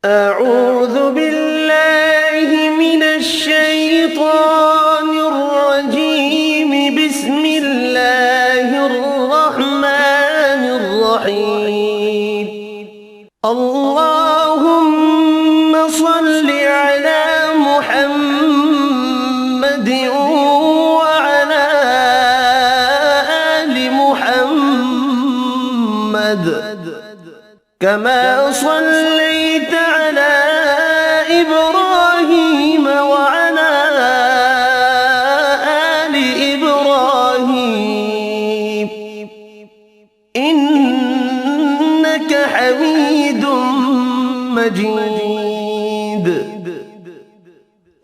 أعوذ بالله من الشيطان الرجيم. بسم الله الرحمن الرحيم. اللهم صل على محمد وعلى آل محمد كما صليت على إبراهيم وعلى آل إبراهيم إنك حميد مجيد.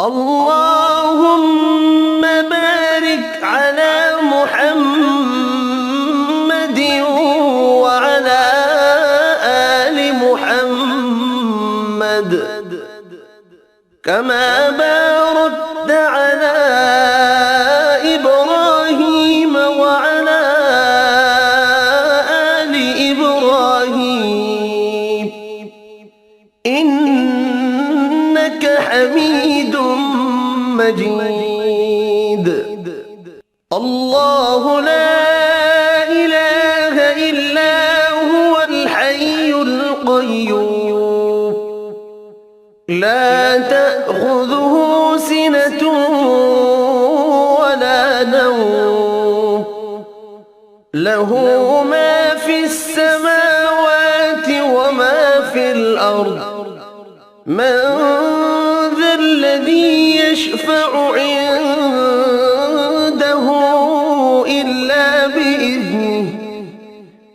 اللهم بارك على محمد وعلى آل محمد كما باركت على إبراهيم وعلى آل إبراهيم إنك حميد مجيد. الله لا إله إلا هو الحي القيوم لا تأخذه سنة ولا نوم له ما في السماوات وما في الأرض. من ذا الذي يشفع عنده إلا بإذنه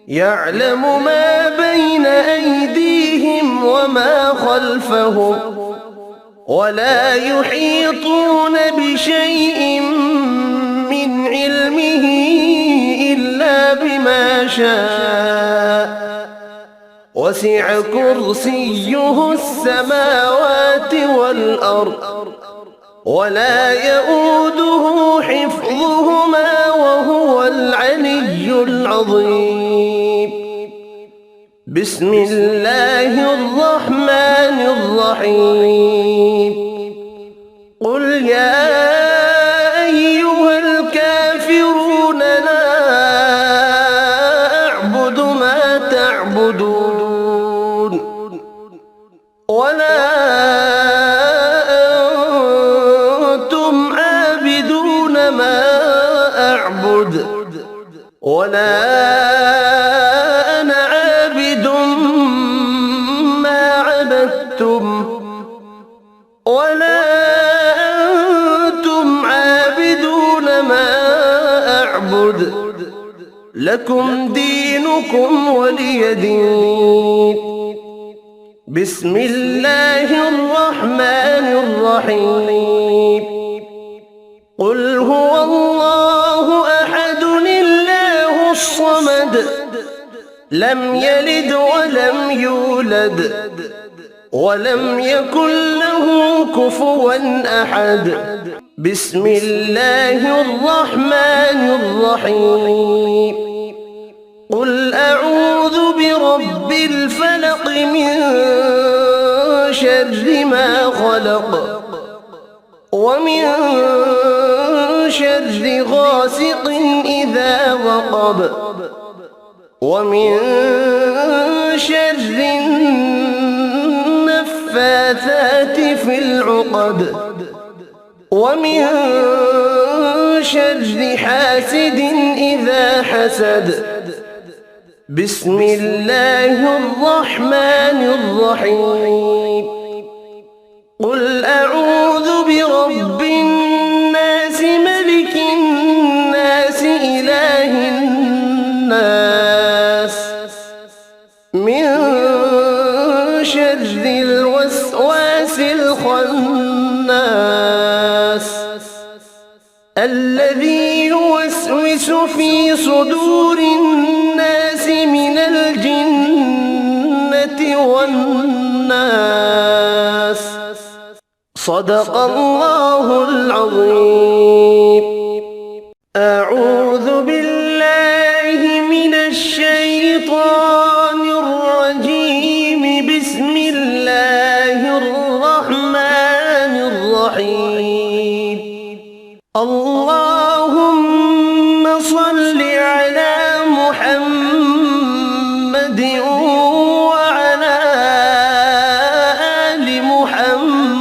يعلم ما بين أيديهم وما خلفهم ولا يحيطون بشيء من علمه إلا بما شاء. وسع كرسيه السماوات والأرض ولا يؤوده حفظهما وهو العلي العظيم. بسم الله الرحمن الرحيم. قل يا أيها الكافرون لا أعبد ما تعبدون ولا أنتم عابدون ما أعبد ولا أنا عابد ما عبدتم ولا أنتم عابدون ما أعبد لكم دينكم ولي دين. بسم الله الرحمن الرحيم. قل هو الله أحد الله الصمد لم يلد ولم يولد ولم يكن له كفوا أحد. بسم الله الرحمن الرحيم. قل أعوذ برب الفلق من شر ما خلق ومن شر غاسق إذا وقب ومن شر النفاثات في العقد ومن شر حاسد إذا حسد. بسم الله الرحمن الرحيم. قل أعوذ برب الناس ملك الناس إله الناس من شر الوسواس الخناس الذي يوسوس في صدور الناس من الجنة والناس. صدق الله العظيم. أعوذ بالله من الشيطان الرجيم. بسم الله اللهم صل على محمد وعلى آل محمد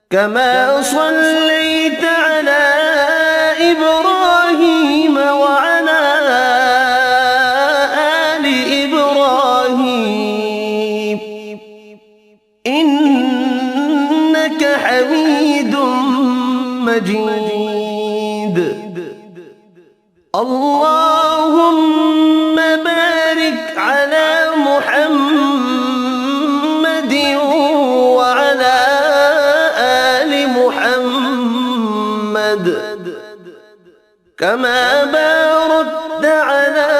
كما صليت على إبراهيم وعلى آل إبراهيم إنك حميد مجيد. اللهم بارك على محمد وعلى آل محمد كما باركت على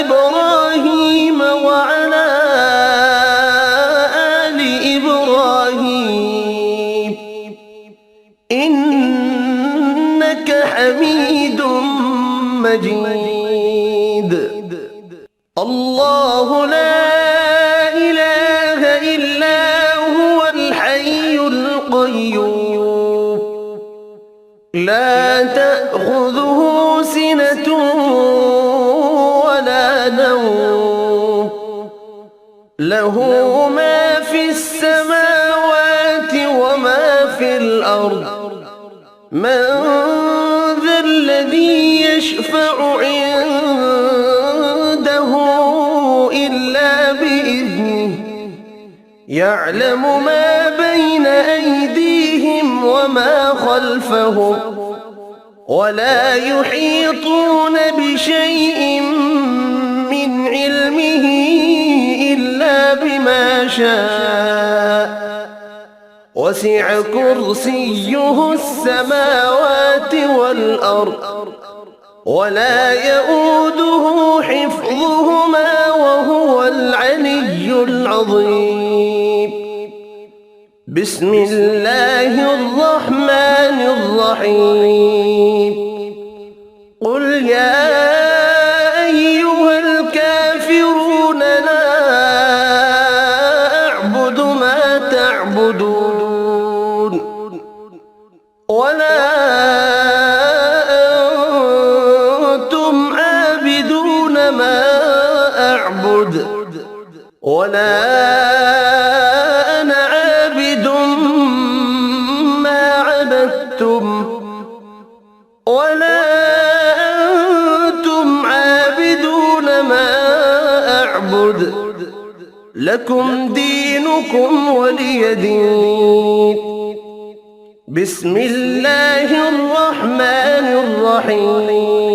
إبراهيم وعلى آل إبراهيم إنك حميد مجيد. الله لا إله إلا هو الحي القيوم لا تأخذه سنة ولا نوم له ما في السماوات وما في الأرض من ذا الذي يشفع عنده إلا بإذنه يعلم ما بين أيديهم وما خلفهم ولا يحيطون بشيء من علمه إلا بما شاء وسع كرسيه السماوات والأرض ولا يؤوده حفظهما وهو العلي العظيم. بسم الله الرحمن الرحيم. قل يا أيها الكافرون لا أعبد ما تعبدون ولا أنتم عابدون ما أعبد ولا أنا عابد ما عبدتم ولا أنتم عابدون ما أعبد لكم دينكم ولي دين. بسم الله الرحمن الرحيم.